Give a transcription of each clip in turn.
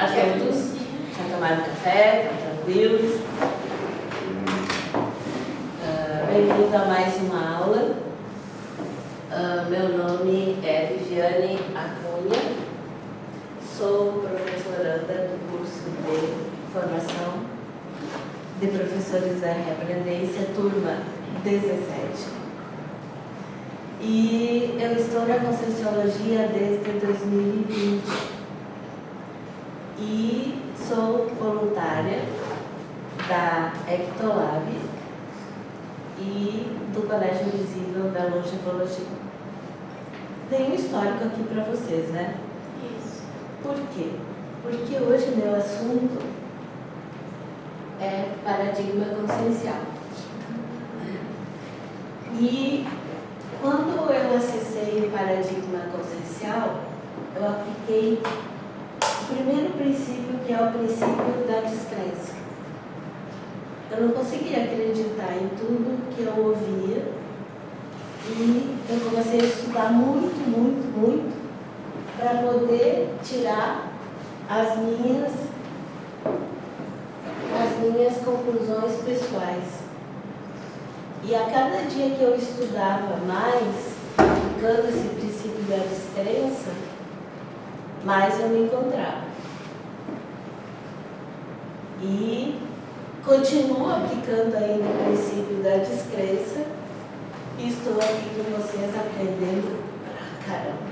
a todos. Já tomaram café? Estão tranquilos? Bem-vindo a mais uma aula. Meu nome é Viviane Acunha. Sou professoranda do curso de formação de professores da Reaprendência, turma 17. E eu estou na Conscienciologia desde 2020 e sou voluntária da Ectolab e do Colégio Invisível da Longevologia. Tem um histórico aqui para vocês, né? Isso. Por quê? Porque hoje meu assunto é paradigma consciencial. E quando eu acessei o paradigma consciencial, eu apliquei o primeiro princípio, que é o princípio da descrença. Eu não conseguia acreditar em tudo que eu ouvia e eu comecei a estudar muito para poder tirar as minhas conclusões pessoais. E a cada dia que eu estudava mais, aplicando esse princípio da descrença, mais eu me encontrava. E continuo aplicando ainda o princípio da descrença e estou aqui com vocês aprendendo pra caramba.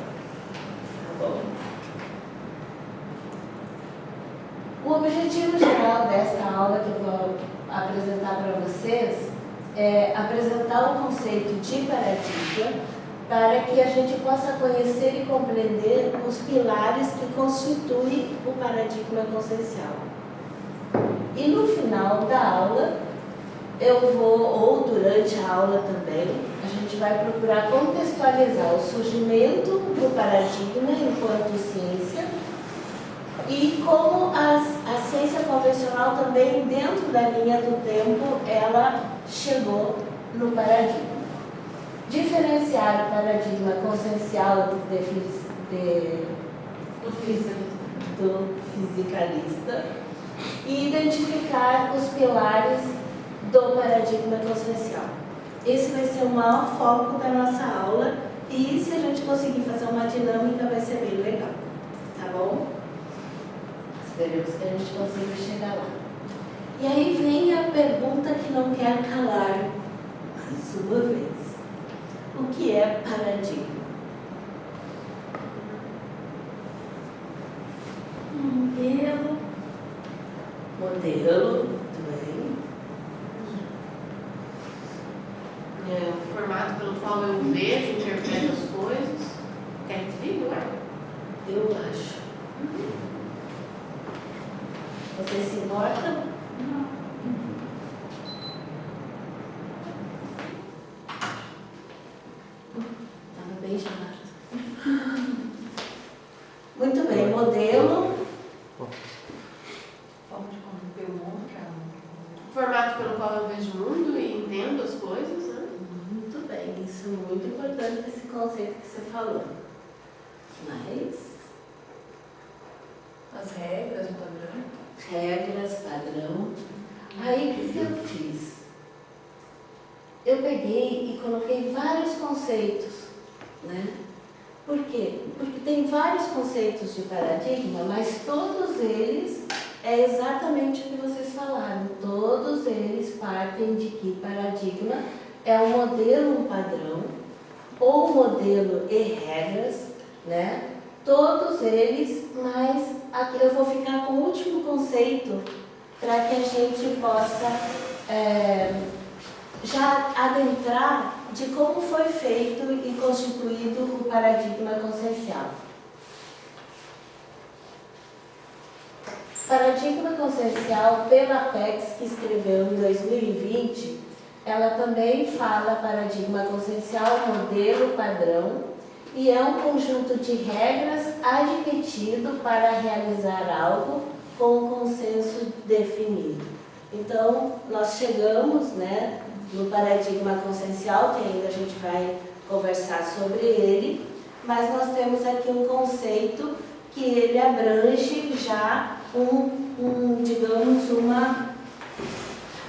Tá bom? O objetivo geral desta aula que eu vou apresentar para vocês é apresentar o conceito de paradigma para que a gente possa conhecer e compreender os pilares que constituem o paradigma consciencial. E no final da aula, eu vou, ou durante a aula também, a gente vai procurar contextualizar o surgimento do paradigma enquanto ciência e como a ciência convencional também, dentro da linha do tempo, ela chegou no paradigma. Diferenciar o paradigma consciencial do fisicalista e identificar os pilares do paradigma consciencial. Esse vai ser o maior foco da nossa aula e se a gente conseguir fazer uma dinâmica vai ser bem legal, tá bom? Esperemos que a gente consiga chegar lá. E aí vem a pergunta que não quer calar, mais uma vez. O que é paradigma? Modelo, muito bem. É o formato pelo qual eu vejo, interpreto as coisas. Quer que diga, não é? Eu acho. Você se importa? Não. Estava bem chamado. Muito bem, modelo. Formato pelo qual eu vejo o mundo e entendo as coisas, né? Muito bem, isso é muito importante, esse conceito que você falou. Mas as regras, o padrão. Regras, padrão. Aí o que eu fiz? Eu peguei e coloquei vários conceitos, né? Por quê? Porque tem vários conceitos de paradigma, mas todos eles é exatamente o que vocês falaram. Todos eles partem de que paradigma é um modelo, um padrão, ou modelo e regras, né? Todos eles, mas aqui eu vou ficar com o último conceito para que a gente possa já adentrar de como foi feito e constituído o paradigma consciencial. Paradigma consciencial, pela PEX, que escreveu em 2020, ela também fala paradigma consciencial, modelo, padrão, e é um conjunto de regras admitido para realizar algo com um consenso definido. Então, nós chegamos, né, no paradigma consciencial, que ainda a gente vai conversar sobre ele, mas nós temos aqui um conceito que ele abrange já digamos,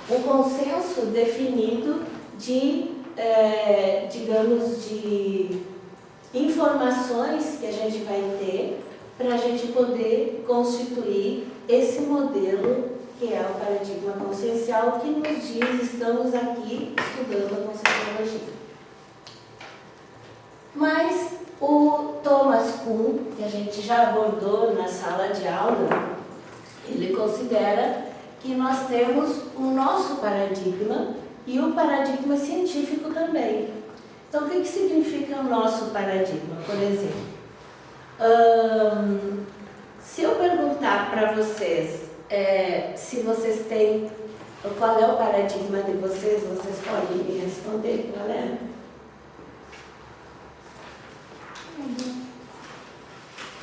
um consenso definido de, digamos, de informações que a gente vai ter para a gente poder constituir esse modelo que é o paradigma consciencial que nos diz estamos aqui estudando a conscienciologia. Mas o Thomas Kuhn, que a gente já abordou na sala de aula, ele considera que nós temos o nosso paradigma e o paradigma científico também. Então, o que significa o nosso paradigma, por exemplo? Se eu perguntar para vocês se vocês têm, qual é o paradigma de vocês, vocês podem me responder, qual é?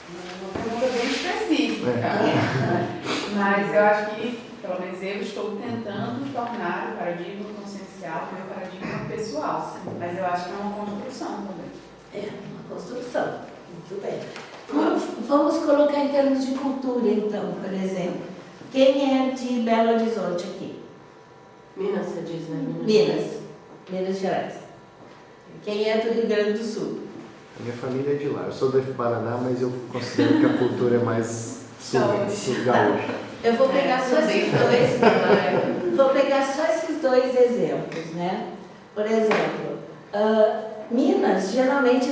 Uma pergunta bem específica. Mas eu acho que, pelo menos eu estou tentando tornar o paradigma consciencial meu paradigma pessoal. Mas eu acho que é uma construção também. É, uma construção. Muito bem. Vamos colocar em termos de cultura, então, por exemplo. Quem é de Belo Horizonte aqui? Minas, você diz, né? Minas Gerais. Quem é do Rio Grande do Sul? A minha família é de lá. Eu sou do Paraná, mas eu considero que a cultura é mais gaúcha. Eu vou pegar só esses dois. Vou pegar só esses dois exemplos, né? Por exemplo, Minas geralmente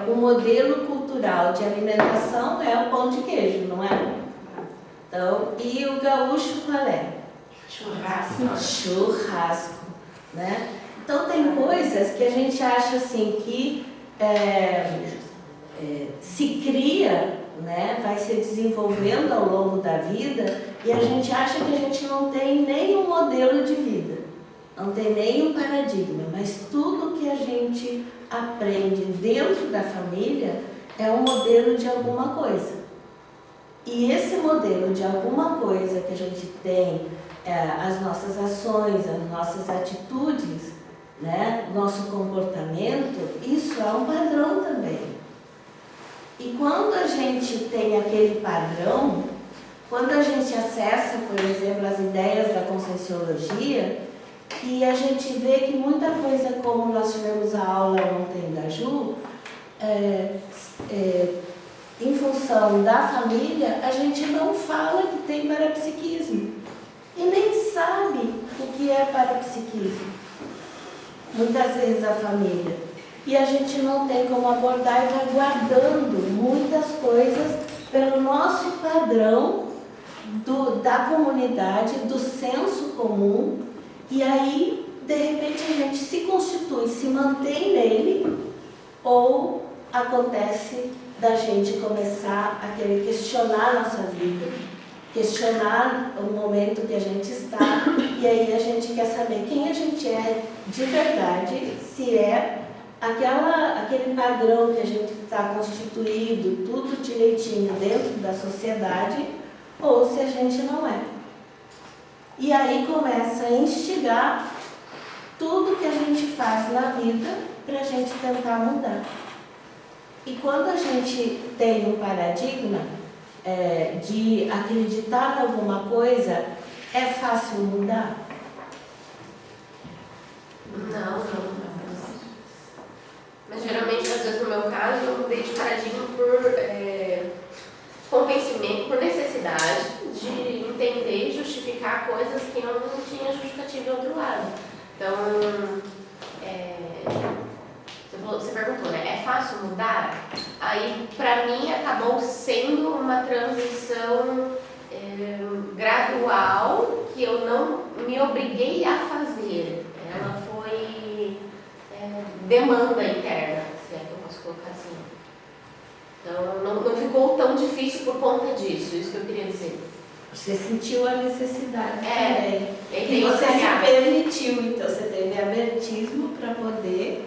o modelo cultural de alimentação é o pão de queijo, não é? Então, e o gaúcho qual é? Churrasco, né? Então tem coisas que a gente acha assim que se cria, né, vai se desenvolvendo ao longo da vida e a gente acha que a gente não tem nenhum modelo de vida, não tem nenhum paradigma, mas tudo que a gente aprende dentro da família é um modelo de alguma coisa. E esse modelo de alguma coisa que a gente tem, as nossas ações, as nossas atitudes, né, nosso comportamento, isso é um padrão também. E quando a gente tem aquele padrão, quando a gente acessa, por exemplo, as ideias da conscienciologia, que a gente vê que muita coisa, como nós tivemos a aula ontem da Ju, em função da família, a gente não fala que tem parapsiquismo. E nem sabe o que é parapsiquismo. Muitas vezes a família. E a gente não tem como abordar e vai guardando muitas coisas pelo nosso padrão da comunidade, do senso comum. E aí, de repente, a gente se constitui, se mantém nele, ou acontece da gente começar a querer questionar a nossa vida, questionar o momento que a gente está, e aí a gente quer saber quem a gente é de verdade, se é aquele padrão que a gente está constituído, tudo direitinho dentro da sociedade, ou se a gente não é. E aí começa a instigar tudo que a gente faz na vida para a gente tentar mudar. E quando a gente tem um paradigma de acreditar em alguma coisa, é fácil mudar? Não. Mas geralmente, às vezes no meu caso, eu mudei de paradigma por convencimento, por necessidade de entender e justificar coisas que eu não tinha justificativa do outro lado. Então, você perguntou, né? É fácil mudar? Aí, pra mim, acabou sendo uma transição gradual que eu não me obriguei a fazer. Ela foi demanda interna, se é que eu posso colocar assim. Então, não ficou tão difícil por conta disso, isso que eu queria dizer. Você sentiu a necessidade também. E você se permitiu, então você teve abertismo para poder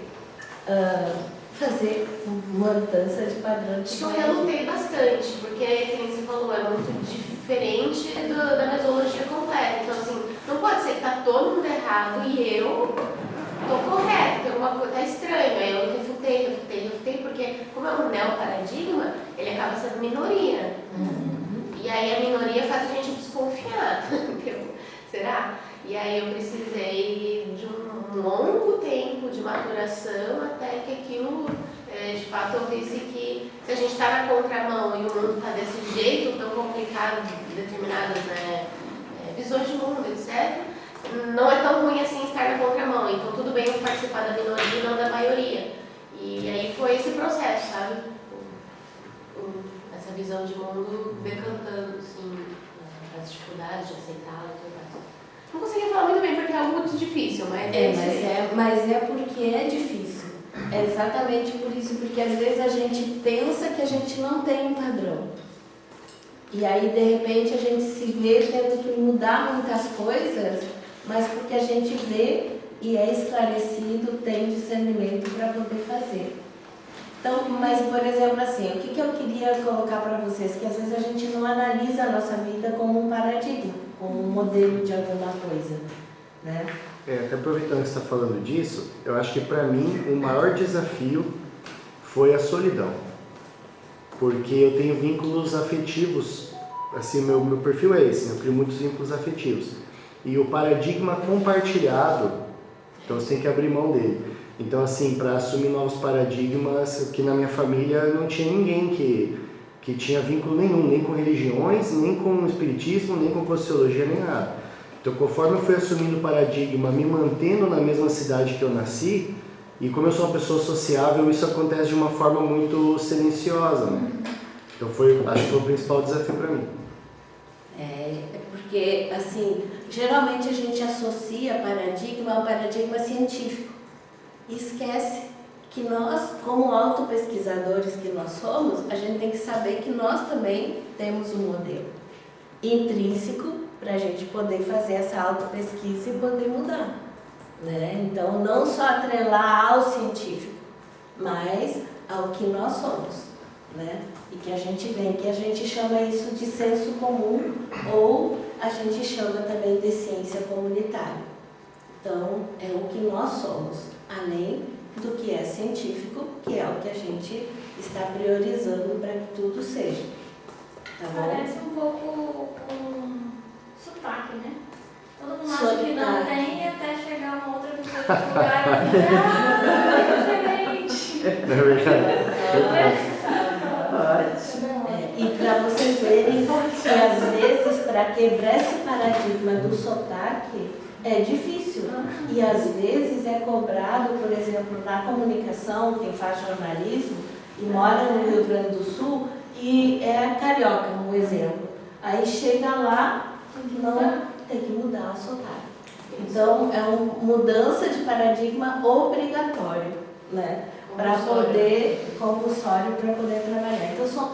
fazer uma mudança de padrão. Acho que eu relutei bastante, porque, como você falou, é muito diferente da mesologia completa. Então, assim, não pode ser que tá todo mundo errado e eu tô correto, tem alguma coisa, tá estranho. Aí eu refutei, porque como é um neoparadigma, ele acaba sendo minoria. E aí a minoria faz a gente desconfiar, será? E aí eu precisei de um longo tempo de maturação até que aquilo, de fato, eu visse que se a gente está na contramão e o mundo está desse jeito tão complicado, determinadas visões de mundo, etc., não é tão ruim assim estar na contramão. Então tudo bem eu participar da minoria e não da maioria. E aí foi esse processo, sabe? Essa visão de mundo decantando, assim, as dificuldades de aceitá-la e tudo mais. Não consegui falar muito bem porque é algo muito difícil, mas é porque é difícil. É exatamente por isso, porque às vezes a gente pensa que a gente não tem um padrão. E aí, de repente, a gente se vê tendo que mudar muitas coisas, mas porque a gente vê e é esclarecido, tem discernimento para poder fazer. Então, mas, por exemplo, assim, o que eu queria colocar para vocês? Que às vezes a gente não analisa a nossa vida como um paradigma, como um modelo de alguma coisa, né? Até aproveitando que você está falando disso, eu acho que para mim o maior desafio foi a solidão. Porque eu tenho vínculos afetivos, assim, meu perfil é esse, eu crio muitos vínculos afetivos. E o paradigma compartilhado, então você tem que abrir mão dele. Então, assim, para assumir novos paradigmas, que na minha família não tinha ninguém que tinha vínculo nenhum, nem com religiões, nem com espiritismo, nem com sociologia, nem nada. Então, conforme eu fui assumindo o paradigma, me mantendo na mesma cidade que eu nasci, e como eu sou uma pessoa sociável, isso acontece de uma forma muito silenciosa, né? Então, acho que foi o principal desafio para mim. Porque, assim, geralmente a gente associa paradigma ao paradigma científico. E esquece que nós, como autopesquisadores que nós somos, a gente tem que saber que nós também temos um modelo intrínseco para a gente poder fazer essa autopesquisa e poder mudar, né? Então, não só atrelar ao científico, mas ao que nós somos, né? E que a gente vem, que a gente chama isso de senso comum ou a gente chama também de ciência comunitária. Então, é o que nós somos, além do que é científico, que é o que a gente está priorizando para que tudo seja. Tá bom? Parece um pouco com sotaque, né? Todo mundo acha que não tem até chegar uma outra pessoa de outro lugar e dizer, é diferente. É verdade. E para vocês verem que às vezes para quebrar esse paradigma do sotaque é difícil. E às vezes é cobrado, por exemplo, na comunicação, quem faz jornalismo e mora no Rio Grande do Sul e é carioca, um exemplo. Aí chega lá, não tem que mudar o sotaque. Então é uma mudança de paradigma obrigatório, né? Para poder, compulsório, para poder trabalhar. Então,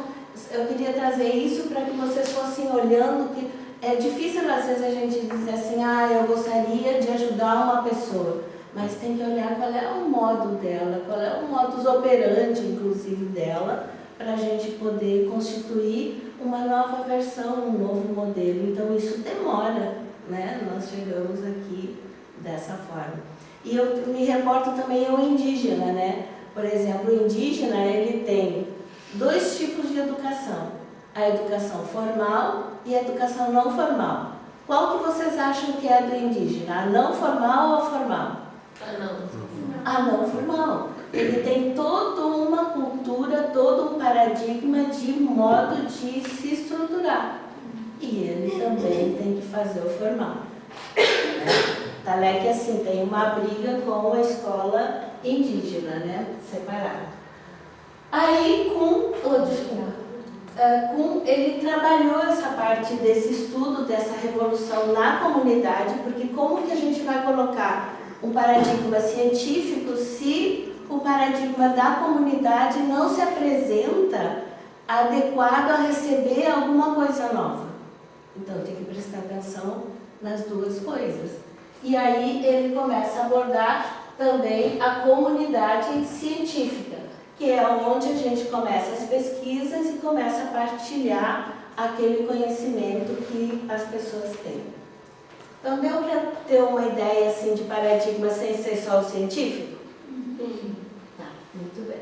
eu queria trazer isso para que vocês fossem olhando que é difícil às vezes a gente dizer assim, eu gostaria de ajudar uma pessoa, mas tem que olhar qual é o modo dela, qual é o modus operandi, inclusive, dela, para a gente poder constituir uma nova versão, um novo modelo. Então, isso demora, né? Nós chegamos aqui dessa forma. E eu me reporto também ao indígena, né? Por exemplo, o indígena, ele tem 2 tipos de educação. A educação formal e a educação não formal. Qual que vocês acham que é do indígena? A não formal ou a formal? A não formal. Ele tem toda uma cultura, todo um paradigma de modo de se estruturar. E ele também tem que fazer o formal. Tal é que assim, tem uma briga com a escola indígena, né? Separada. Aí, ele trabalhou essa parte desse estudo, dessa revolução na comunidade, porque como que a gente vai colocar um paradigma científico se o paradigma da comunidade não se apresenta adequado a receber alguma coisa nova? Então, tem que prestar atenção nas 2 coisas. E aí ele começa a abordar também a comunidade científica, que é onde a gente começa as pesquisas e começa a partilhar aquele conhecimento que as pessoas têm. Então, deu para ter uma ideia assim, de paradigma sem ser só o científico? Tá, muito bem.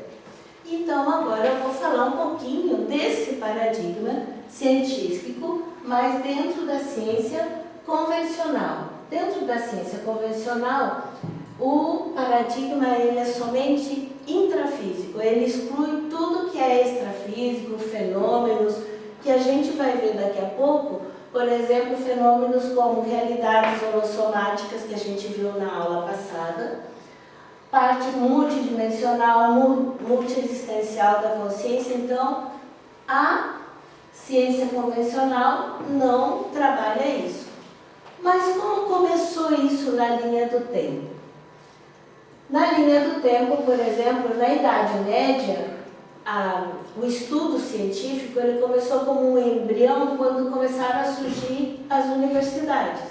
Então, agora eu vou falar um pouquinho desse paradigma científico, mas dentro da ciência convencional. Dentro da ciência convencional, o paradigma ele é somente intrafísico, ele exclui tudo que é extrafísico, fenômenos, que a gente vai ver daqui a pouco, por exemplo, fenômenos como realidades holossomáticas, que a gente viu na aula passada, parte multidimensional, multiexistencial da consciência. Então, a ciência convencional não trabalha isso. Mas como começou isso na linha do tempo? Na linha do tempo, por exemplo, na Idade Média, o estudo científico ele começou como um embrião quando começaram a surgir as universidades.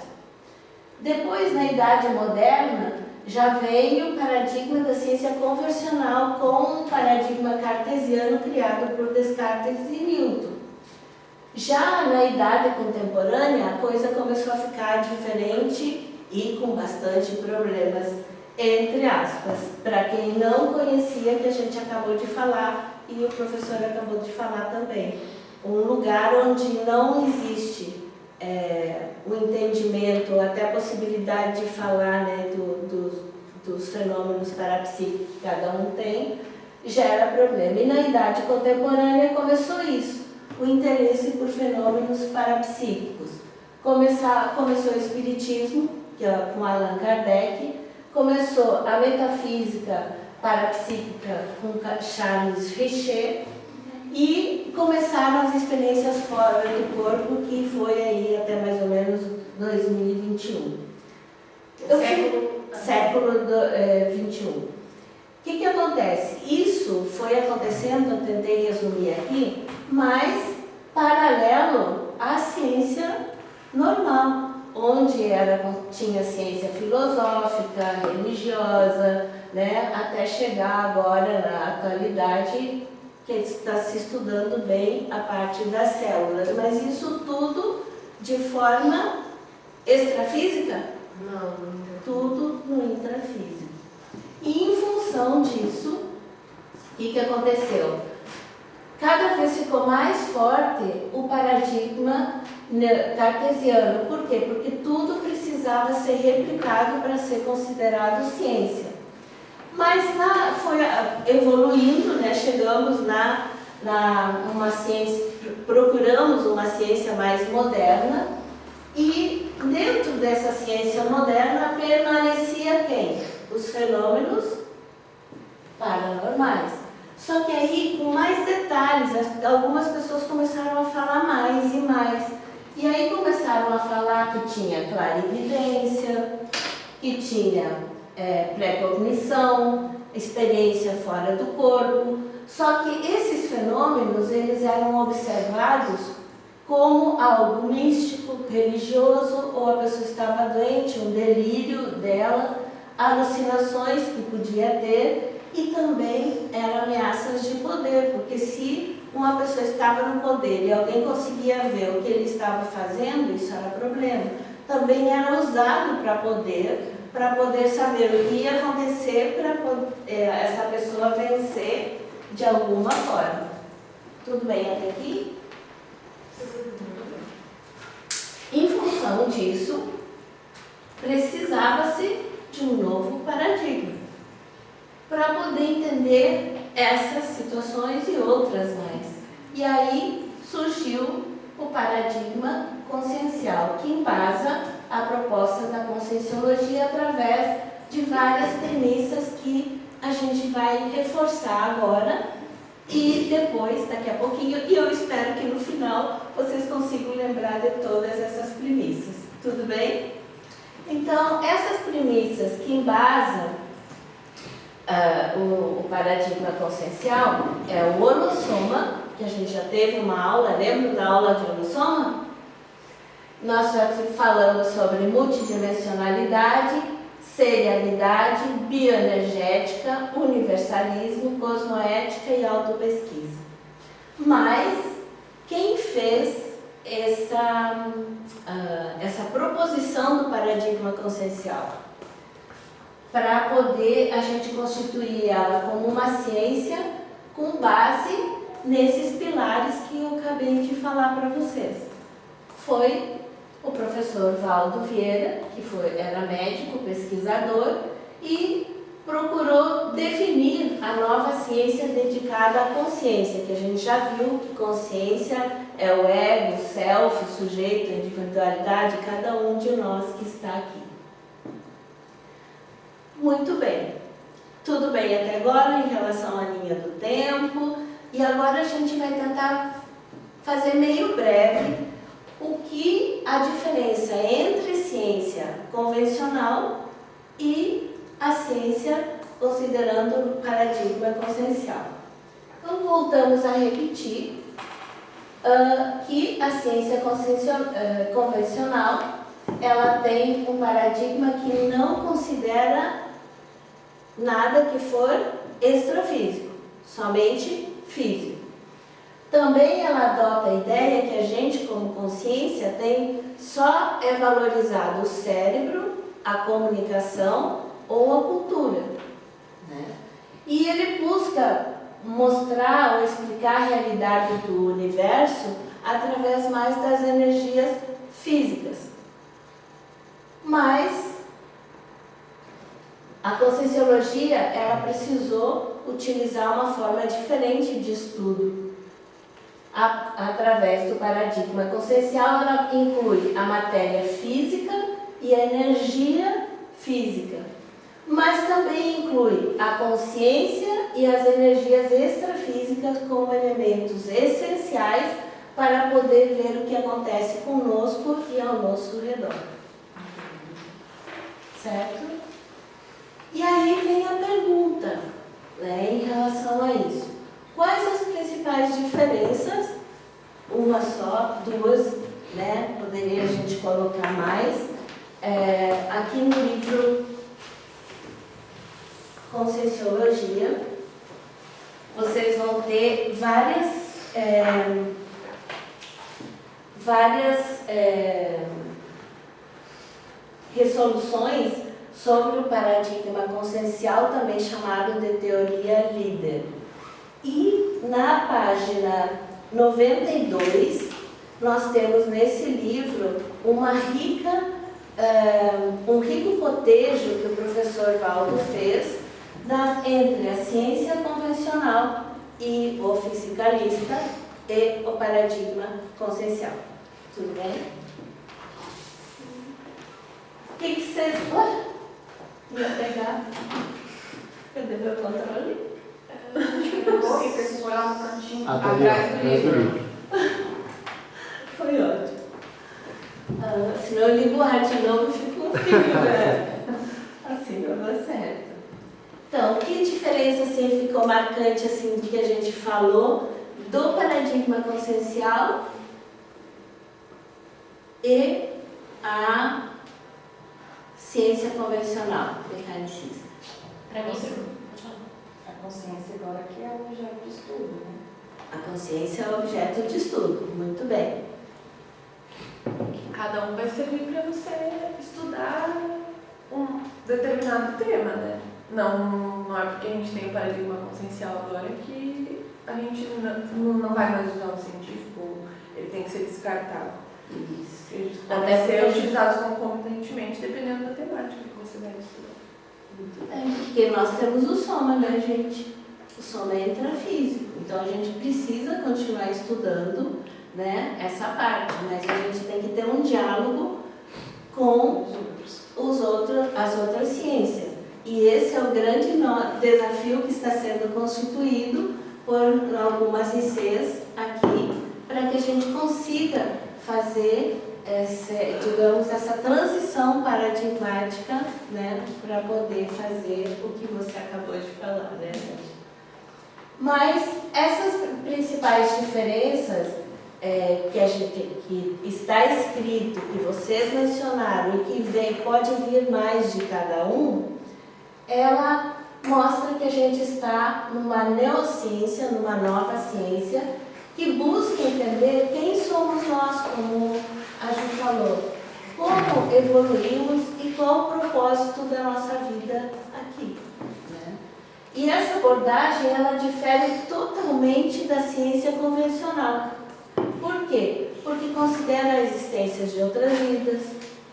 Depois, na Idade Moderna, já veio o paradigma da ciência convencional com o paradigma cartesiano criado por Descartes e Newton. Já na Idade Contemporânea, a coisa começou a ficar diferente e com bastante problemas, entre aspas, para quem não conhecia, que a gente acabou de falar e o professor acabou de falar também. Um lugar onde não existe o entendimento, até a possibilidade de falar, né, dos fenômenos parapsíquicos que cada um tem, gera problema. E na Idade Contemporânea começou isso, o interesse por fenômenos parapsíquicos. Começou o Espiritismo, que é com Allan Kardec, começou a metafísica parapsíquica com Charles Richer, e começaram as experiências fora do corpo, que foi aí até mais ou menos 2021. Século XXI. O que acontece? Isso foi acontecendo, eu tentei resumir aqui, mas paralelo à ciência normal, onde tinha ciência filosófica, religiosa, né, até chegar agora na atualidade, que está se estudando bem a parte das células, mas isso tudo de forma extrafísica? Não. Tudo no intrafísico. E em função disso, o que aconteceu? Cada vez ficou mais forte o paradigma cartesiano. Por quê? Porque tudo precisava ser replicado para ser considerado ciência. Mas foi evoluindo, né? Chegamos uma ciência, procuramos uma ciência mais moderna, e dentro dessa ciência moderna permanecia quem? Os fenômenos paranormais. Só que aí, com mais detalhes, algumas pessoas começaram a falar mais e mais. E aí começaram a falar que tinha clarividência, que tinha pré-cognição, experiência fora do corpo. Só que esses fenômenos, eles eram observados como algo místico, religioso, ou a pessoa estava doente, um delírio dela, alucinações que podia ter, e também eram ameaças de poder, porque se uma pessoa estava no poder e alguém conseguia ver o que ele estava fazendo, isso era problema. Também era usado para poder saber o que ia acontecer para essa pessoa vencer de alguma forma. Tudo bem até aqui? Em função disso, precisava-se de um novo paradigma para poder entender essas situações e outras mais. E aí surgiu o paradigma consciencial, que embasa a proposta da conscienciologia através de várias premissas que a gente vai reforçar agora e depois, daqui a pouquinho, e eu espero que no final vocês consigam lembrar de todas essas premissas. Tudo bem? Então, essas premissas que embasam o paradigma consciencial é o holossoma, que a gente já teve uma aula, lembra da aula de holossoma? Nós já falamos sobre multidimensionalidade, serialidade, bioenergética, universalismo, cosmoética e autopesquisa. Mas quem fez essa proposição do paradigma consciencial? Para poder a gente constituir ela como uma ciência com base nesses pilares que eu acabei de falar para vocês. Foi o professor Valdo Vieira, que era médico, pesquisador, e procurou definir a nova ciência dedicada à consciência, que a gente já viu que consciência é o ego, o self, o sujeito, a individualidade, cada um de nós que está aqui. Muito bem. Tudo bem até agora em relação à linha do tempo, e agora a gente vai tentar fazer meio breve o que a diferença entre ciência convencional e a ciência considerando o paradigma consciencial. Então voltamos a repetir que a ciência convencional ela tem um paradigma que não considera nada que for extrafísico, somente físico. Também ela adota a ideia que a gente, como consciência, só é valorizado o cérebro, a comunicação ou a cultura, né? E ele busca mostrar ou explicar a realidade do universo através mais das energias físicas. Mas a conscienciologia, ela precisou utilizar uma forma diferente de estudo. Através do paradigma consciencial, ela inclui a matéria física e a energia física, mas também inclui a consciência e as energias extrafísicas como elementos essenciais para poder ver o que acontece conosco e ao nosso redor. Certo? E aí vem a pergunta, né, em relação a isso. Quais as principais diferenças? Uma só, duas, né? Poderia a gente colocar mais. Aqui no livro Conscienciologia, vocês vão ter várias resoluções sobre o paradigma consciencial, também chamado de teoria líder. E na página 92, nós temos nesse livro um rico cotejo que o professor Valdo fez entre a ciência convencional e o fisicalista e o paradigma consciencial. Tudo bem? O que vocês... Ia pegar? Cadê meu controle? Você foi lá no cantinho Tá atrás do livro. Foi ótimo. Senão eu ligo o rádio de novo e fico um filho, né? Assim não dá certo. Então, que diferença assim, ficou marcante assim, do que a gente falou do paradigma consciencial e a ciência convencional mecanicista? Para mim, A consciência agora que é o objeto de estudo, né? A consciência é objeto de estudo, muito bem. Cada um vai servir para você estudar um determinado tema, né? Não é porque a gente tem o paradigma consciencial agora que a gente não vai mais usar o científico, ele tem que ser descartado. Isso. Eles Até podem ser porque- utilizados concomitantemente, dependendo da temática que você vai estudar. Muito bem, porque nós temos o soma, né, gente? O soma é intrafísico, então a gente precisa continuar estudando, né, essa parte, mas a gente tem que ter um diálogo com as outras ciências. E esse é o grande desafio que está sendo constituído por algumas ICs aqui, para que a gente consiga fazer essa transição paradigmática, né, para poder fazer o que você acabou de falar, né, gente? Mas essas principais diferenças que está escrito, que vocês mencionaram e que pode vir mais de cada um, ela mostra que a gente está numa neociência, numa nova ciência, que busca entender quem somos nós, como a Ju falou, como evoluímos e qual o propósito da nossa vida aqui, né? E essa abordagem, ela difere totalmente da ciência convencional. Por quê? Porque considera a existência de outras vidas,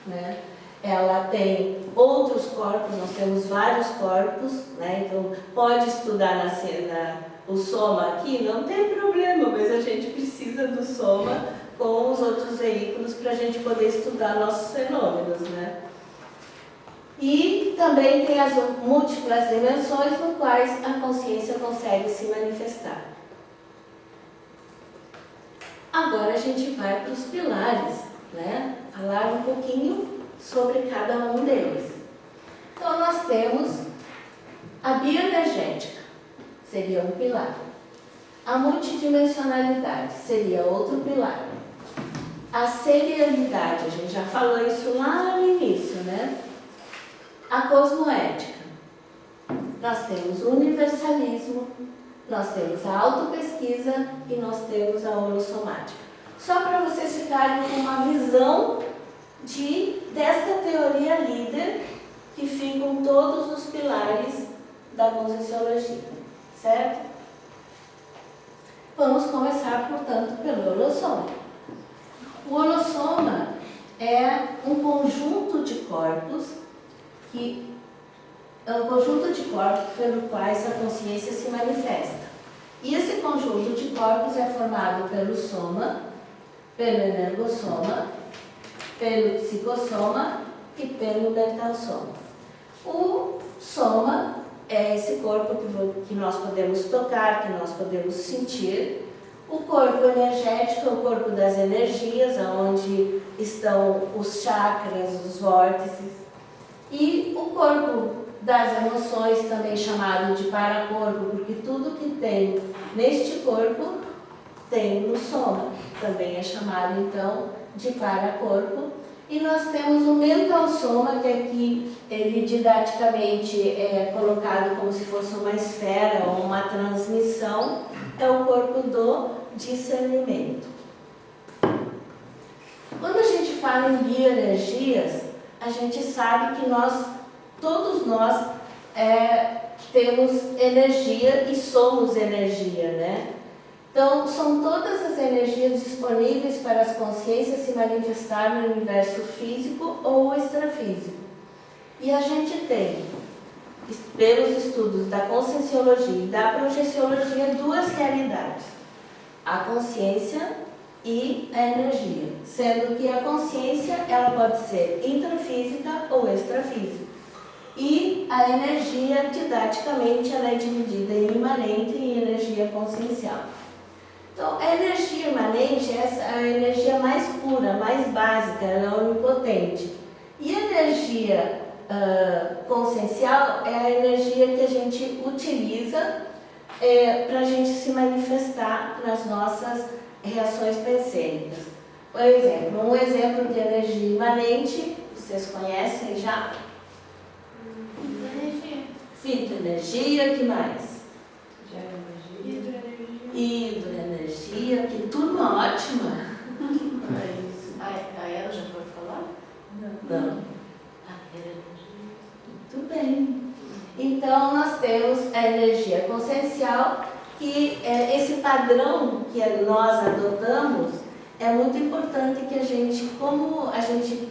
né? Ela tem outros corpos, nós temos vários corpos, né? Então pode estudar o soma aqui, não tem problema, mas a gente precisa do soma com os outros veículos para a gente poder estudar nossos fenômenos, né? E também tem as múltiplas dimensões no quais a consciência consegue se manifestar. Agora a gente vai para os pilares, né? Falar um pouquinho sobre cada um deles. Então nós temos a bioenergética, seria um pilar. A multidimensionalidade seria outro pilar. A serialidade, a gente já falou isso lá no início, né? A cosmoética. Nós temos o universalismo, nós temos a autopesquisa e nós temos a holossomática. Só para vocês ficarem com uma visão desta teoria líder que ficam todos os pilares da conscienciologia, certo? Vamos começar, portanto, pelo holossoma. O holossoma é um conjunto de corpos pelos quais a consciência se manifesta. E esse conjunto de corpos é formado pelo soma, pelo energossoma, pelo psicossoma e pelo mentalsoma. O soma é esse corpo que nós podemos tocar, que nós podemos sentir. O corpo energético é o corpo das energias, onde estão os chakras, os vórtices. E o corpo das emoções, também chamado de paracorpo, porque tudo que tem neste corpo tem no soma, também é chamado então de paracorpo. E nós temos o mentalsoma, que aqui ele didaticamente é colocado como se fosse uma esfera ou uma transmissão, é o corpo do discernimento. Quando a gente fala em bioenergias, a gente sabe que todos nós temos energia e somos energia, né? Então, são todas as energias disponíveis para as consciências se manifestar no universo físico ou extrafísico. E a gente tem, pelos estudos da conscienciologia e da projeciologia, duas realidades: a consciência e a energia, sendo que a consciência ela pode ser intrafísica ou extrafísica. E a energia, didaticamente, ela é dividida em imanente e energia consciencial. Então, a energia imanente é a energia mais pura, mais básica, ela é onipotente. E a energia consciencial é a energia que a gente utiliza para a gente se manifestar nas nossas reações pensênicas. Por exemplo, um exemplo de energia imanente, vocês conhecem já? Fitoenergia, que mais? Hidroenergia, que turma ótima! É isso. A ela já foi falar? Não. Muito bem. Então, nós temos a energia consciencial, que esse padrão que nós adotamos é muito importante que a gente, como a gente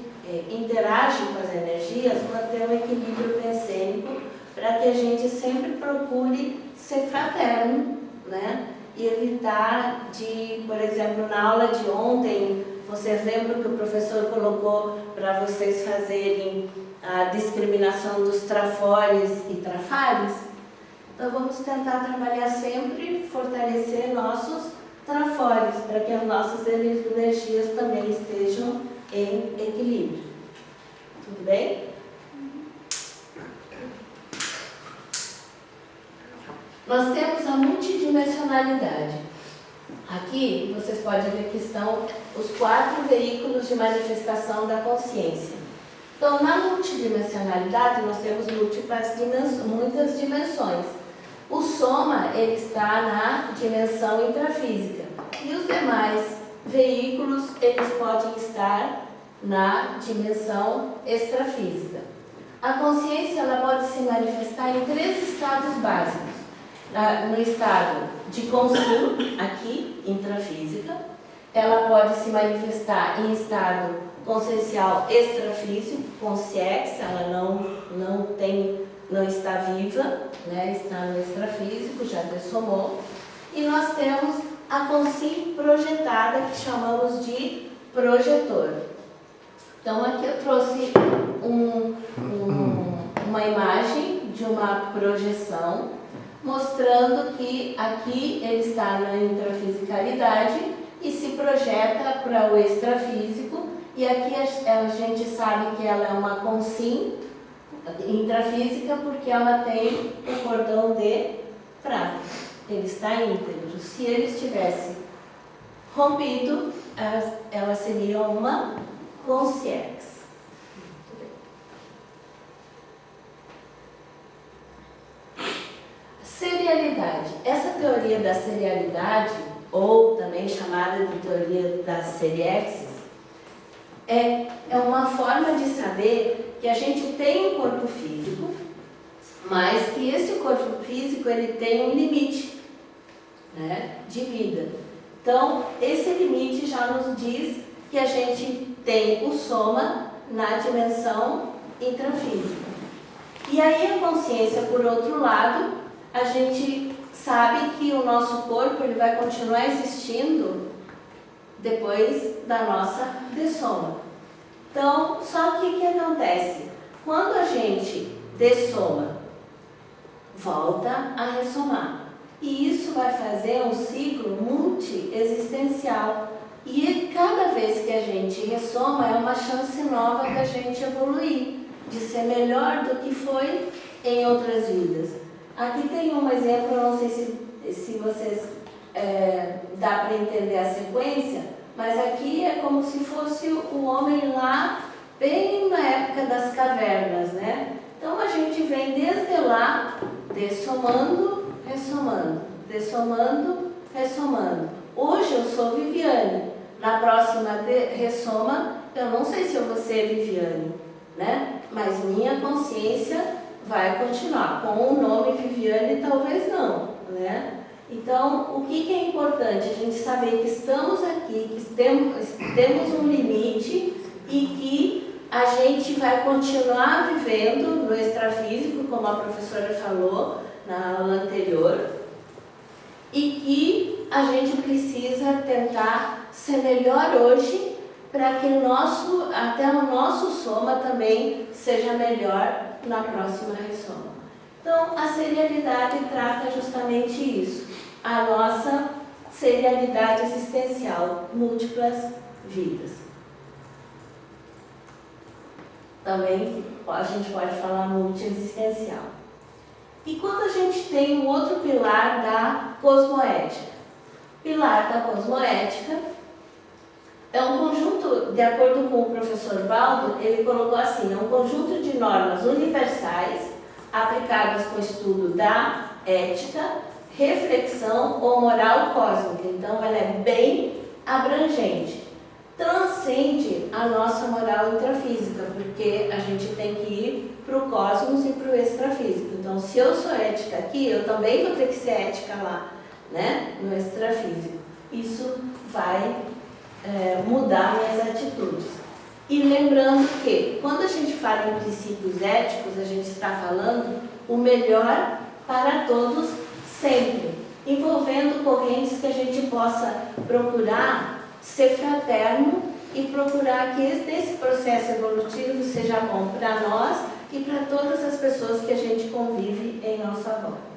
interage com as energias, manter um equilíbrio pensênico para que a gente sempre procure ser fraterno, né? E evitar de, por exemplo, na aula de ontem, vocês lembram que o professor colocou para vocês fazerem a discriminação dos trafores e trafares? Então vamos tentar trabalhar sempre, fortalecer nossos trafores, para que as nossas energias também estejam em equilíbrio. Tudo bem? Nós temos a multidimensionalidade. Aqui vocês podem ver que estão os 4 veículos de manifestação da consciência. Então, na multidimensionalidade, nós temos muitas dimensões. O soma, ele está na dimensão intrafísica. E os demais veículos, eles podem estar na dimensão extrafísica. A consciência ela pode se manifestar em 3 estados básicos. No estado de consim, aqui, intrafísica, ela pode se manifestar em estado consciencial extrafísico, consciex, ela não está viva, né? Está no extrafísico, já dessomou. E nós temos a consim projetada, que chamamos de projetor. Então aqui eu trouxe uma imagem de uma projeção, mostrando que aqui ele está na intrafisicalidade e se projeta para o extrafísico, e aqui a gente sabe que ela é uma consim intrafísica porque ela tem o cordão de prata, ele está íntegro. Se ele estivesse rompido, ela seria uma consciex. Serialidade. Essa teoria da serialidade, ou também chamada de teoria das seriexes, é uma forma de saber que a gente tem um corpo físico, mas que esse corpo físico ele tem um limite, né, de vida. Então, esse limite já nos diz que a gente tem o soma na dimensão intrafísica. E aí a consciência, por outro lado, a gente sabe que o nosso corpo ele vai continuar existindo depois da nossa dessoma. Então, só que o que acontece? Quando a gente dessoma, volta a ressomar. E isso vai fazer um ciclo multi-existencial. E cada vez que a gente ressoma, é uma chance nova da gente evoluir, de ser melhor do que foi em outras vidas. Aqui tem um exemplo, eu não sei se vocês dá para entender a sequência, mas aqui é como se fosse o homem lá, bem na época das cavernas, né? Então a gente vem desde lá, dessomando, ressomando, dessomando, ressomando. Hoje eu sou Viviane, na próxima ressoma, eu não sei se eu vou ser Viviane, né? Mas minha consciência vai continuar. Com o nome Viviane, talvez não, né? Então, o que é importante? A gente saber que estamos aqui, que temos um limite e que a gente vai continuar vivendo no extrafísico, como a professora falou na aula anterior, e que a gente precisa tentar ser melhor hoje para que até o nosso soma também seja melhor na próxima ressoma. Então, a serialidade trata justamente isso, a nossa serialidade existencial, múltiplas vidas. Também a gente pode falar multi-existencial. E quando a gente tem um outro pilar da cosmoética? Pilar da cosmoética é um conjunto, de acordo com o professor Valdo, ele colocou assim, é um conjunto de normas universais aplicadas com o estudo da ética, reflexão ou moral cósmica. Então, ela é bem abrangente. Transcende a nossa moral intrafísica, porque a gente tem que ir para o cosmos e para o extrafísico. Então, se eu sou ética aqui, eu também vou ter que ser ética lá, né? No extrafísico. Isso vai mudar minhas atitudes. E lembrando que, quando a gente fala em princípios éticos, a gente está falando o melhor para todos sempre, envolvendo correntes que a gente possa procurar ser fraterno e procurar que esse processo evolutivo seja bom para nós e para todas as pessoas que a gente convive em nossa volta.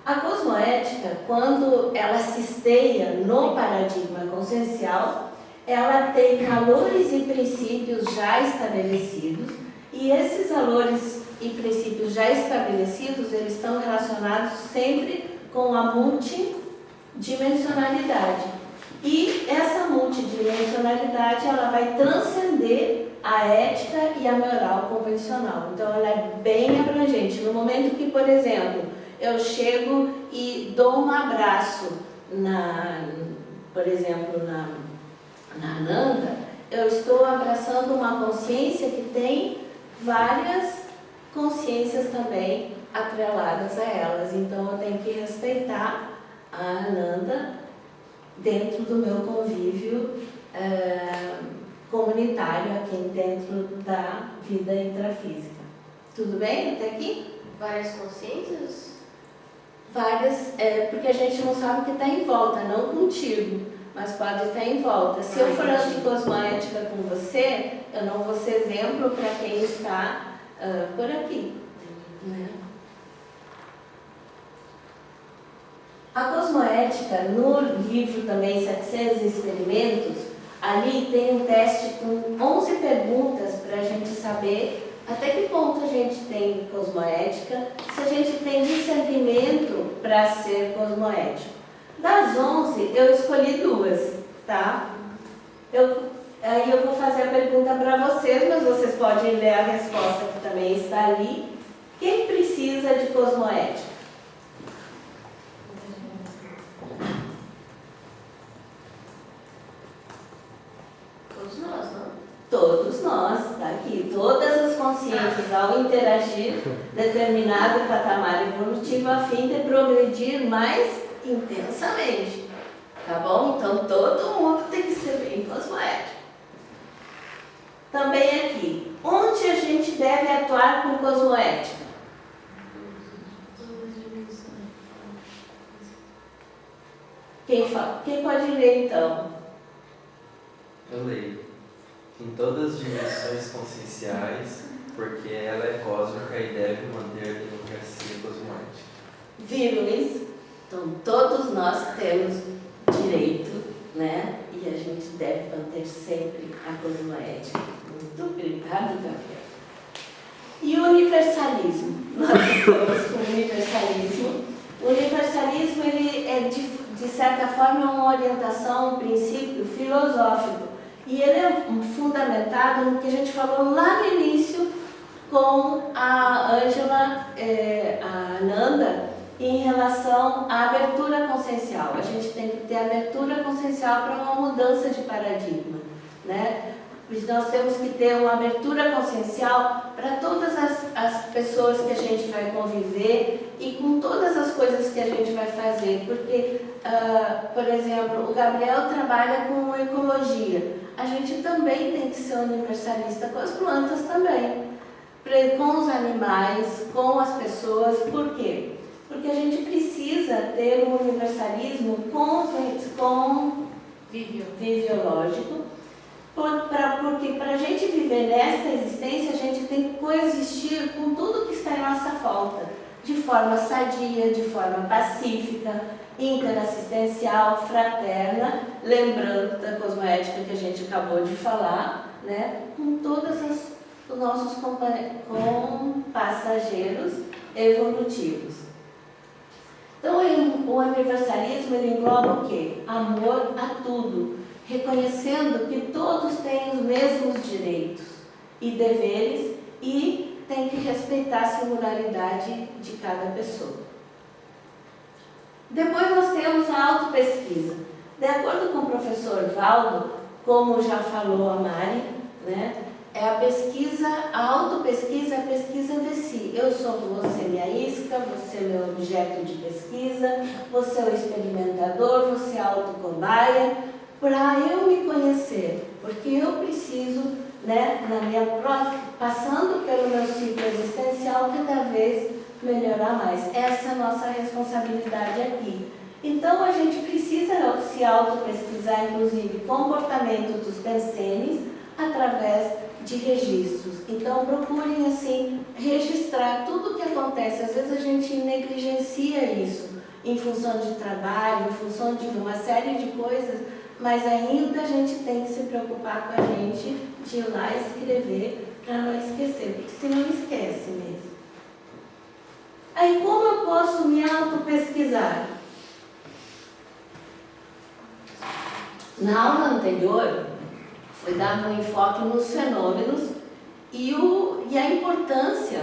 A cosmoética, quando ela se esteia no paradigma consciencial, ela tem valores e princípios já estabelecidos, e esses valores e princípios já estabelecidos, eles estão relacionados sempre com a multidimensionalidade. E essa multidimensionalidade, ela vai transcender a ética e a moral convencional. Então, ela é bem abrangente. No momento que, por exemplo, eu chego e dou um abraço, por exemplo, na Ananda, eu estou abraçando uma consciência que tem várias consciências também atreladas a elas. Então eu tenho que respeitar a Ananda dentro do meu convívio comunitário aqui dentro da vida intrafísica. Tudo bem até aqui? Várias consciências? Várias, porque a gente não sabe o que está em volta, não contigo, mas pode estar em volta. Se eu for anticosmoética com você, eu não vou ser exemplo para quem está por aqui. Né? A cosmoética, no livro também 700 Experimentos, ali tem um teste com 11 perguntas para a gente saber até que ponto a gente tem cosmoética, se a gente tem discernimento para ser cosmoético. Das 11, eu escolhi 2, tá? Aí eu vou fazer a pergunta para vocês, mas vocês podem ler a resposta que também está ali. Quem precisa de cosmoética? Todos nós, não? Todos nós, tá aqui, todas as consciências ao interagir determinado patamar evolutivo a fim de progredir mais intensamente, tá bom? Então todo mundo tem que ser bem cosmoético. Também aqui, onde a gente deve atuar com cosmoética? Quem pode ler então? Eu leio. Em todas as dimensões conscienciais, porque ela é cósmica e deve manter a democracia cosmoética. Viram isso? Então, todos nós temos direito, né? E a gente deve manter sempre a cosmoética. Muito obrigada, Gabriel. E o universalismo? Nós estamos com o universalismo. O universalismo, ele é, de certa forma, uma orientação, um princípio filosófico. E ele é fundamentado no que a gente falou lá no início com a Ângela, a Ananda, em relação à abertura consciencial. A gente tem que ter abertura consciencial para uma mudança de paradigma, né? Nós temos que ter uma abertura consciencial para todas as pessoas que a gente vai conviver e com todas as coisas que a gente vai fazer. Porque, por exemplo, o Gabriel trabalha com ecologia. A gente também tem que ser universalista com as plantas também, com os animais, com as pessoas. Por quê? Porque a gente precisa ter um universalismo viviológico, porque para a gente viver nesta existência, a gente tem que coexistir com tudo que está em nossa volta, de forma sadia, de forma pacífica, interassistencial, fraterna, lembrando da cosmoética que a gente acabou de falar, né, com todos os nossos passageiros evolutivos. Então, o universalismo ele engloba o quê? Amor a tudo, reconhecendo que todos têm os mesmos direitos e deveres e tem que respeitar a singularidade de cada pessoa. Depois nós temos a autopesquisa. De acordo com o professor Valdo, como já falou a Mari, né, é a pesquisa, a autopesquisa é a pesquisa de si. Eu sou você, minha isca, você é meu objeto de pesquisa, você é o experimentador, você é a autocobaia, para eu me conhecer, porque eu preciso, né, passando pelo meu ciclo existencial, cada vez melhorar mais. Essa é a nossa responsabilidade aqui. Então, a gente precisa se auto-pesquisar, inclusive, comportamento dos pensenes, através de registros. Então, procurem, assim, registrar tudo o que acontece. Às vezes, a gente negligencia isso, em função de trabalho, em função de uma série de coisas, mas ainda a gente tem que se preocupar com a gente de ir lá escrever para não esquecer, porque senão esquece mesmo. Aí, como eu posso me auto-pesquisar? Na aula anterior, foi dado um enfoque nos fenômenos e a importância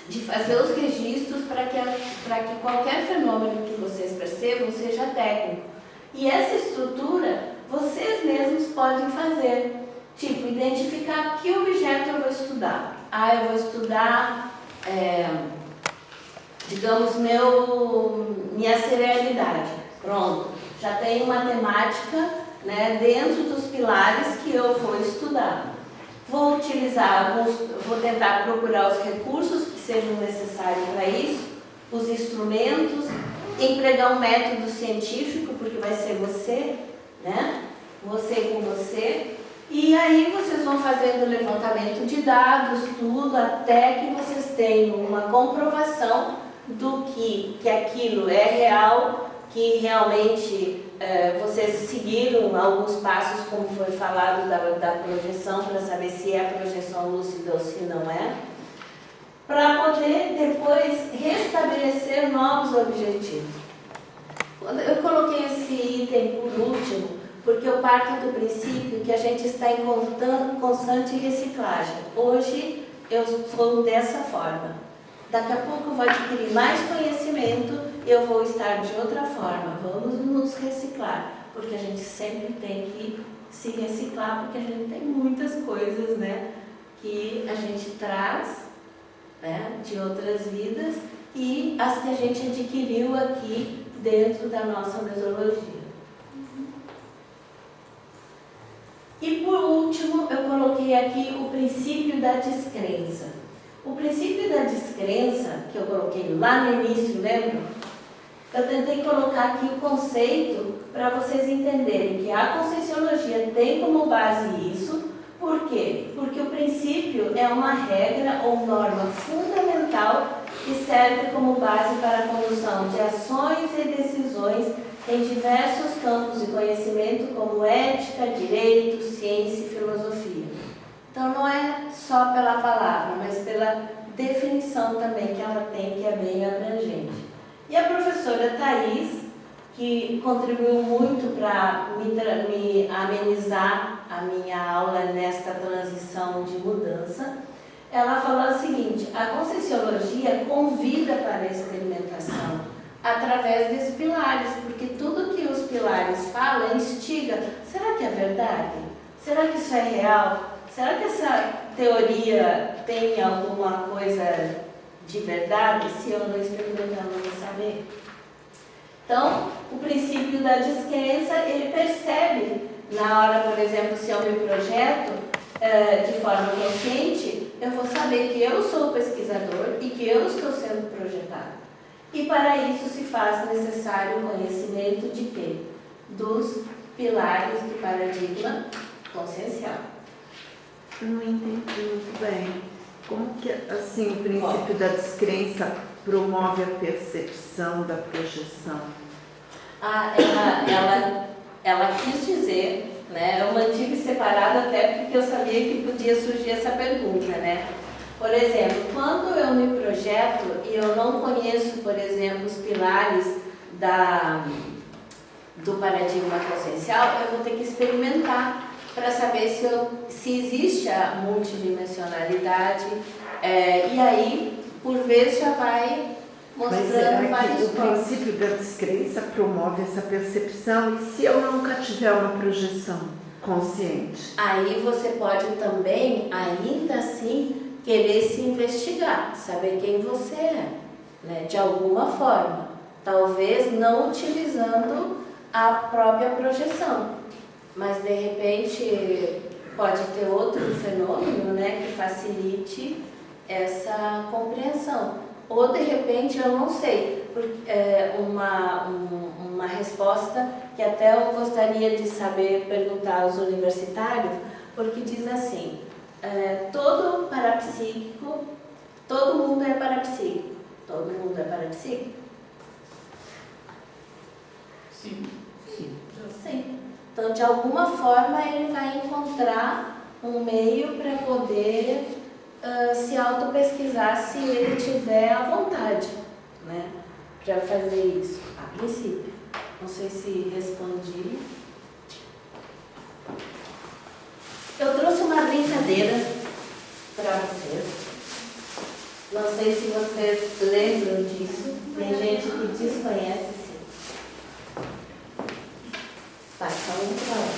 de fazer os registros para que qualquer fenômeno que vocês percebam seja técnico. E essa estrutura vocês mesmos podem fazer. Tipo, identificar que objeto eu vou estudar. Ah, eu vou estudar, digamos, minha cerealidade. Pronto, já tenho matemática, né, dentro dos pilares que eu vou estudar. Vou utilizar vou tentar procurar os recursos que sejam necessários para isso, os instrumentos, empregar um método científico, porque vai ser você, né? Você com você. E aí vocês vão fazendo levantamento de dados, tudo, até que vocês tenham uma comprovação do que aquilo é real, que realmente vocês seguiram alguns passos, como foi falado da projeção, para saber se é projeção lúcida ou se não é, para poder depois restabelecer novos objetivos. Eu coloquei esse item por último, porque eu parto do princípio que a gente está em constante reciclagem. Hoje eu sou dessa forma. Daqui a pouco eu vou adquirir mais conhecimento e eu vou estar de outra forma. Vamos nos reciclar, porque a gente sempre tem que se reciclar, porque a gente tem muitas coisas, né, que a gente traz, né, de outras vidas e as que a gente adquiriu aqui dentro da nossa mesologia. E por último, eu coloquei aqui o princípio da descrença. O princípio da descrença, que eu coloquei lá no início, lembra? Eu tentei colocar aqui o conceito para vocês entenderem que a Conscienciologia tem como base isso. Por quê? Porque o princípio é uma regra ou norma fundamental que serve como base para a condução de ações e decisões em diversos campos de conhecimento, como ética, direito, ciência e filosofia. Então, não é só pela palavra, mas pela definição também que ela tem, que é bem abrangente. E a professora Thais, que contribuiu muito para me amenizar a minha aula nesta transição de mudança, ela falou o seguinte: a Conscienciologia convida para a experimentação através desses pilares, porque tudo que os pilares falam instiga. Será que é verdade? Será que isso é real? Será que essa teoria tem alguma coisa de verdade? Se eu não experimentar, eu não vou saber. Então, o princípio da descrença, ele percebe, na hora, por exemplo, se eu me projeto de forma consciente, eu vou saber que eu sou o pesquisador e que eu estou sendo projetado. E para isso se faz necessário o conhecimento de quê? Dos pilares do paradigma consciencial. Eu não entendi muito bem. Como que, assim, o princípio da descrença promove a percepção da projeção? Ela quis dizer, né? Eu mantive separado até porque eu sabia que podia surgir essa pergunta, né? Por exemplo, quando eu me projeto e eu não conheço, por exemplo, os pilares do paradigma consciencial, eu vou ter que experimentar para saber se existe a multidimensionalidade, e aí, por vezes, já vai mostrando vários pontos. O princípio da descrença promove essa percepção, e se eu nunca tiver uma projeção consciente? Aí você pode também, ainda assim, querer se investigar, saber quem você é, né? De alguma forma. Talvez não utilizando a própria projeção, mas de repente pode ter outro fenômeno, né, que facilite essa compreensão. Ou de repente, eu não sei, uma resposta que até eu gostaria de saber perguntar aos universitários, porque diz assim: todo parapsíquico, todo mundo é parapsíquico. Todo mundo é parapsíquico? Sim. Sim. Então, de alguma forma, ele vai encontrar um meio para poder se auto-pesquisar, se ele tiver a vontade, né, para fazer isso, a princípio. Não sei se respondi. Eu trouxe uma brincadeira para vocês. Não sei se vocês lembram disso. Tem gente que desconhece, sim. Vai, só um pra lá.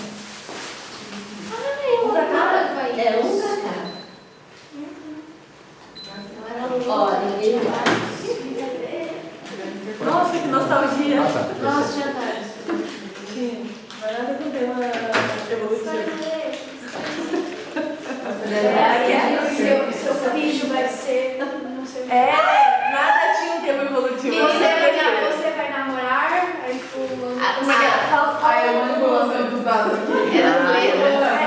Um pra cá. Seu filho vai ser. Não sei o que. Nada tinha um tempo evolutivo. Você vai namorar, aí fulano. Ai, eu mando lançando dos dados aqui.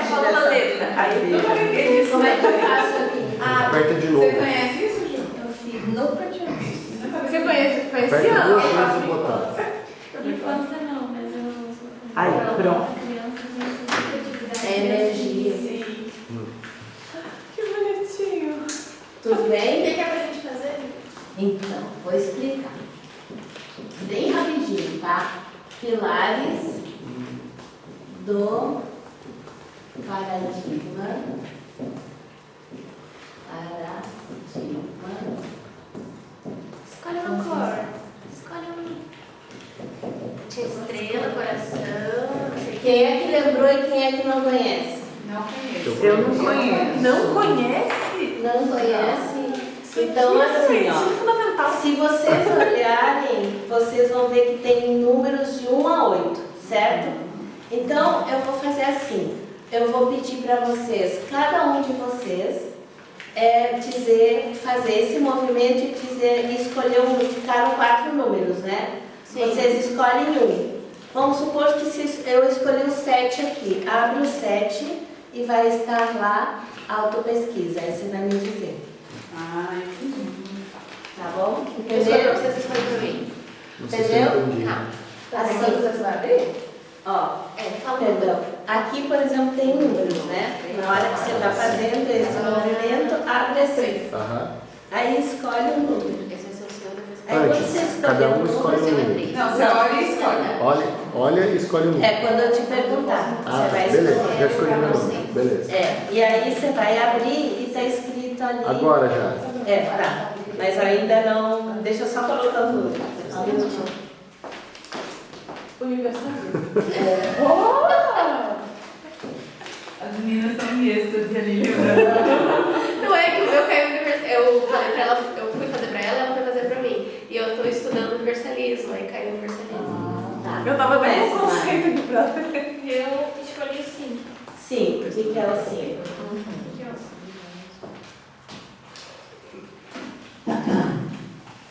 Fala uma letra. Aí eu peguei isso. Como é que eu faço aqui? Aperta de novo. Você conhece isso, Ju? Eu fiz. Nunca tinha visto. Você conhece Aperta ano? duas vezes o botão. Infância não, mas eu. Aí, pronto. É energia. Que bonitinho. Tudo O bem? que é pra gente fazer? Então, vou explicar. Bem rapidinho, tá? Pilares do paradigma. Escolhe uma cor. Escolhe um. Tinha estrela, coração, não sei o quê. Quem é que lembrou e quem é que não conhece? Não conheço. Eu não conheço. Não conhece? Não conhece? Então, assim, ó. Isso é fundamental. Se vocês olharem, vocês vão ver que tem números de 1 a 8, certo? Então, eu vou fazer assim. Eu vou pedir para vocês, cada um de vocês, fazer esse movimento e escolher ficaram 4 números, né? Sim. Vocês escolhem um. Vamos supor que se eu escolhi o 7 aqui. Abre o 7 e vai estar lá autopesquisa. Aí você vai me dizer. Ah, entendi. Tá bom? Eu escolho pra Entendeu? vocês escolherem pra mim. Não sei se eu Entendeu? entendi. Tá. Assim, Você vai abrir? ó, Fala um perdão. Aqui, por exemplo, tem números, né? Na hora que você está fazendo esse movimento, abre assim. Aham. Aí escolhe um número. Esse é o seu, depois você Aí quando Antes, você escolher cada um um escolhe número, um número. Não, você olha e escolhe. Olha e escolhe um número. é quando eu te perguntar. Ah, Você vai beleza, escolher. já escolhi meu número. Beleza. E aí você vai abrir e tá escrito ali. Agora já. Tá. Mas ainda não. Deixa eu só colocar o número. Só um minutinho. Universalista. As meninas estão em êxtase ali, lembrando. Não é que o meu caiu universal. Eu falei pra ela, eu fui fazer pra ela foi fazer pra mim. E eu tô estudando universalismo, aí caiu universalismo. Tá. Eu tava bem Começa, com o conceito aqui pra Eu escolhi o 5. Sim, o que é o 5?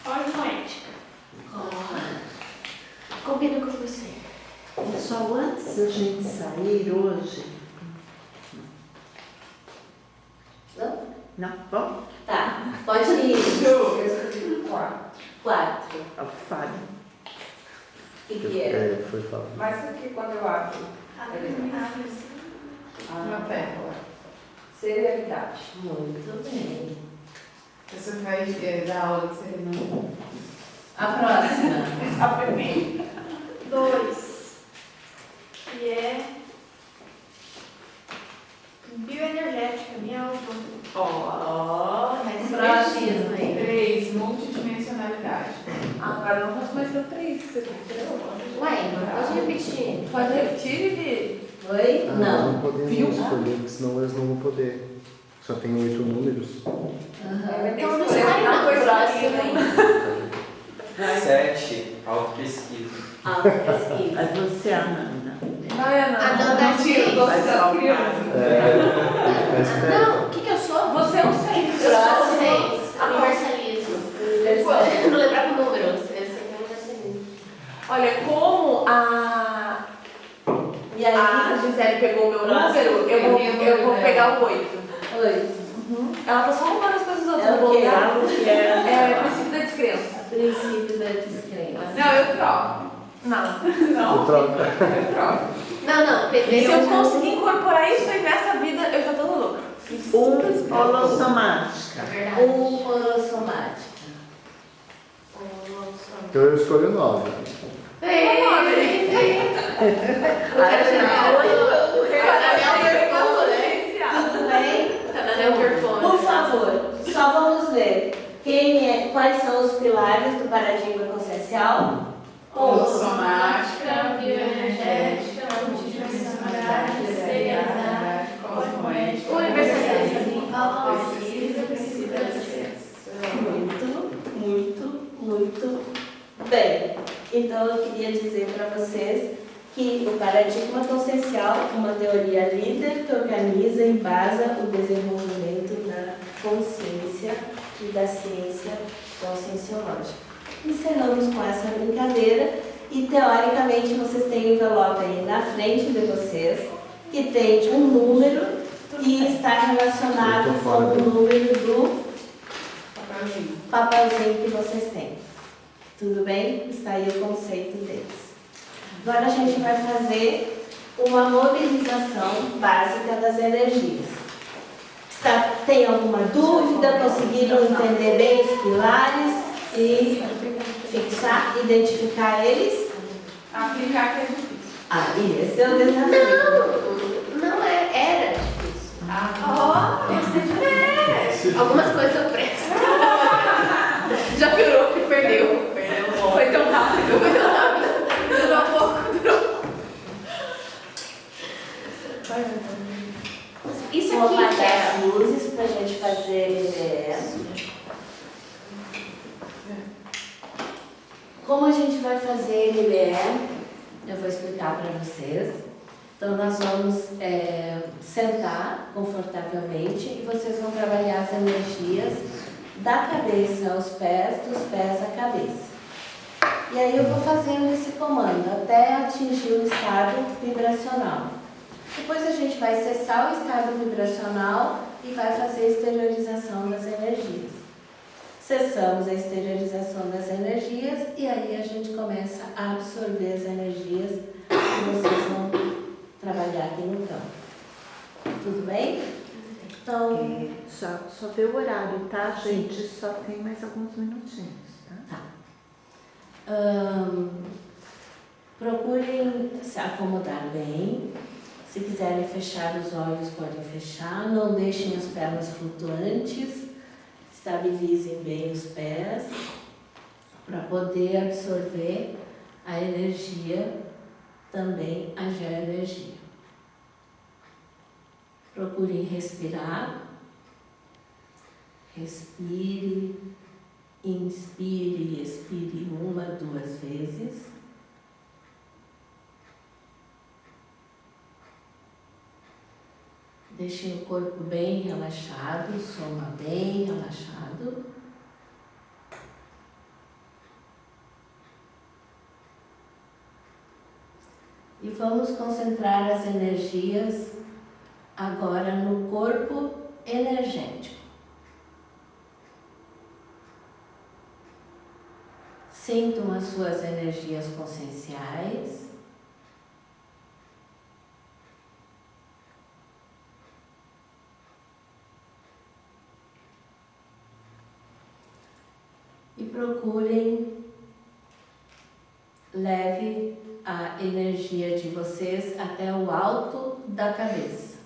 Ordem poética. Combina com você. Pessoal, antes da gente sair hoje. Não? Não? Bom, Tá. Pode ir. 4. ao Fábio. O que é? Foi falado. Mas o que quando eu abro? Meu pé. Serialidade. Muito bem. Você vai dar aula de cerimônia. A próxima. A primeira. 2. Que é. Bioenergética, minha alma. Próxima. 3. Multidimensionalidade. Agora não posso mais ter o 3. Você tem que ter o Ué, pode repetir. Pode repetir, Vi? Oi? Nós Não. não podemos escolher, porque senão eles não vão poder. Só tem 8 números. Então não sai na próxima, hein? 7. Autopesquisa. Autopesquisa. Aí você, Amanda. Vai, Ana. A Nanda Tira o doce Vai das falar. crianças. Não, o que eu sou? Você é um 6. Eu sou 6. Universalismo. Eu não lembrar o número. Eu sei que é universalismo. Olha, como a E aí? Gisele pegou o meu Próximo. número, eu vou pegar o 8. Oi. Ela tá só arrumando as coisas do outro É o quê? lugar. O que é? É princípio da descrença. Princípio da descrença. Não, eu troco. Não. Não, Eu troco. eu troco. Não, Se eu perdeu. conseguir incorporar isso aí nessa vida, eu já tô no lucro. Holossomática. Verdade. Holossomática. Então eu escolhi o 9. Tudo bem? Tá na neoperformance. Por favor, só vamos ler. Quais são os pilares do paradigma consciencial? Somática, bioenergética, multidimensionalidade, seriedade, cosmoética, Universalismo. Muito bem. Então eu queria dizer para vocês que o paradigma consciencial é uma teoria líder que organiza e embasa o desenvolvimento da consciência e da ciência conscienciológica. Encerramos com essa brincadeira e, teoricamente, vocês têm um envelope aí na frente de vocês que tem um número e está relacionado com o número do papelzinho que vocês têm. Tudo bem? Está aí o conceito deles. Agora a gente vai fazer uma mobilização básica das energias. Tem alguma dúvida? Conseguiram entender bem os pilares e fixar, identificar eles? Aplicar que é difícil. Esse é o desafio. Não era difícil. Algumas coisas eu presto. Já virou que perdeu. Foi tão rápido. Durou um pouco, durou. Isso Vou aqui que apagar é. as luzes para a gente fazer MBE. Como a gente vai fazer MBE, eu vou explicar para vocês. Então, nós vamos sentar confortavelmente e vocês vão trabalhar as energias da cabeça aos pés, dos pés à cabeça. E aí eu vou fazendo esse comando até atingir o estado vibracional. Depois a gente vai cessar o estado vibracional e vai fazer a exteriorização das energias. Cessamos a exteriorização das energias e aí a gente começa a absorver as energias que vocês vão trabalhar aqui no campo. Tudo bem? Então, Só ver o horário, tá, gente? Só tem mais alguns minutinhos, tá? Procurem se acomodar bem. Se quiserem fechar os olhos, podem fechar. Não deixem as pernas flutuantes. Estabilizem bem os pés para poder absorver a energia, também a geoenergia. Procurem respirar. Respire, inspire e expire 1, 2 vezes. Deixem o corpo bem relaxado, o soma bem relaxado. E vamos concentrar as energias agora no corpo energético. Sintam as suas energias conscienciais. E procurem, leve a energia de vocês até o alto da cabeça.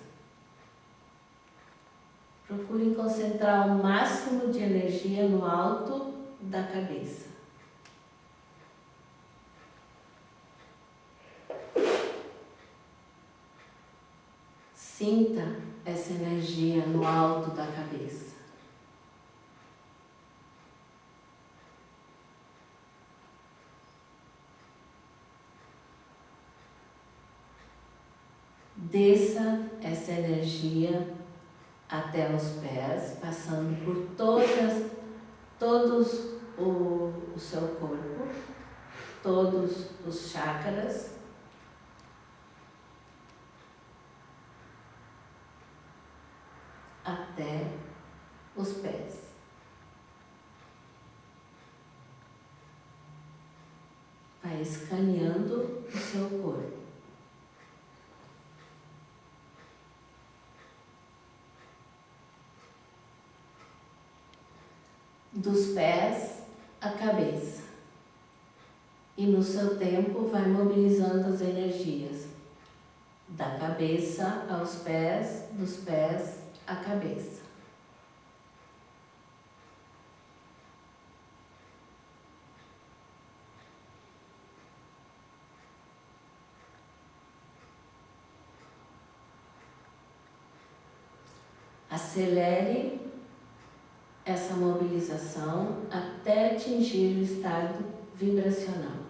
Procurem concentrar o máximo de energia no alto da cabeça. Sinta essa energia no alto da cabeça. Desça essa energia até os pés, passando por todos o seu corpo, todos os chakras, até os pés. Vai escaneando o seu corpo. Dos pés à cabeça. E no seu tempo vai mobilizando as energias da cabeça aos pés, dos pés à cabeça. Acelere essa mobilização até atingir o estado vibracional.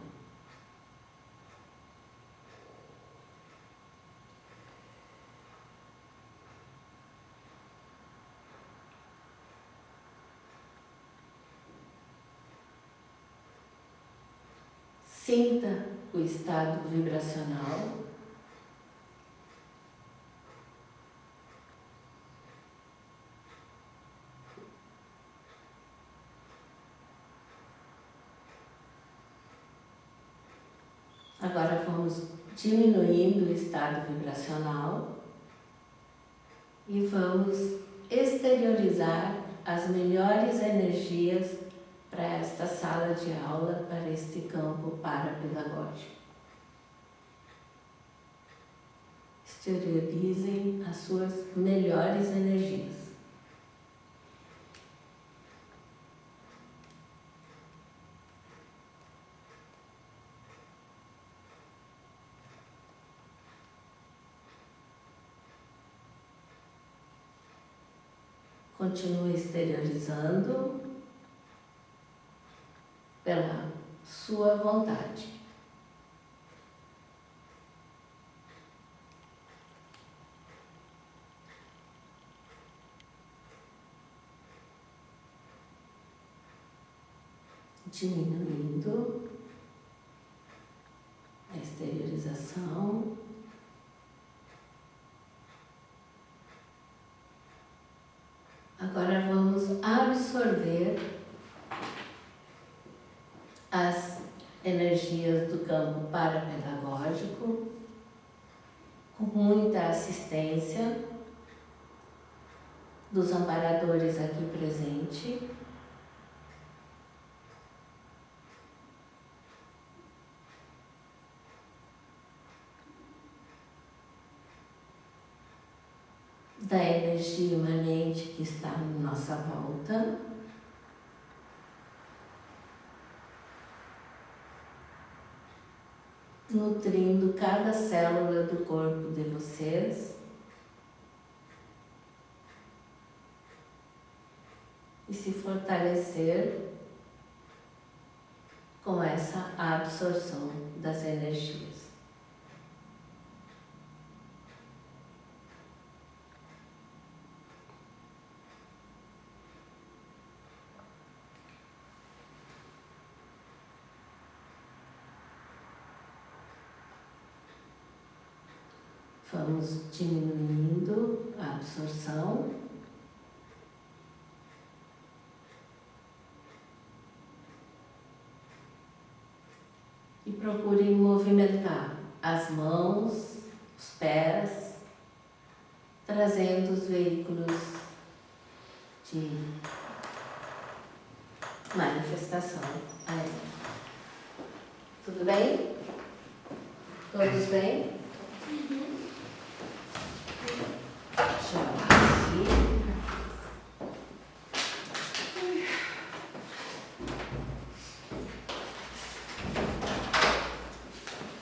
Sinta o estado vibracional. Agora vamos diminuindo o estado vibracional e vamos exteriorizar as melhores energias para esta sala de aula, para este campo parapedagógico. Exteriorizem as suas melhores energias. Continue exteriorizando pela sua vontade. Diminuindo a exteriorização. Agora vamos absorver as energias do campo parapedagógico com muita assistência dos amparadores aqui presentes. Da energia imanente que está à nossa volta. Nutrindo cada célula do corpo de vocês. E se fortalecer com essa absorção das energias. Vamos diminuindo a absorção. E procurem movimentar as mãos, os pés, trazendo os veículos de manifestação aí. Tudo bem? Todos bem?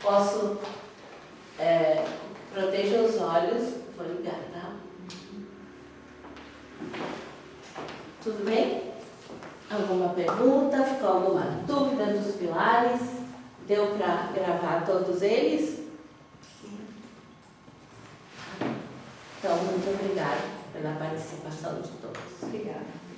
Posso proteger os olhos, vou ligar, tá? Tudo bem? Alguma pergunta? Ficou alguma dúvida dos pilares? Deu para gravar todos eles? Então, muito obrigada pela participação de todos. Obrigada.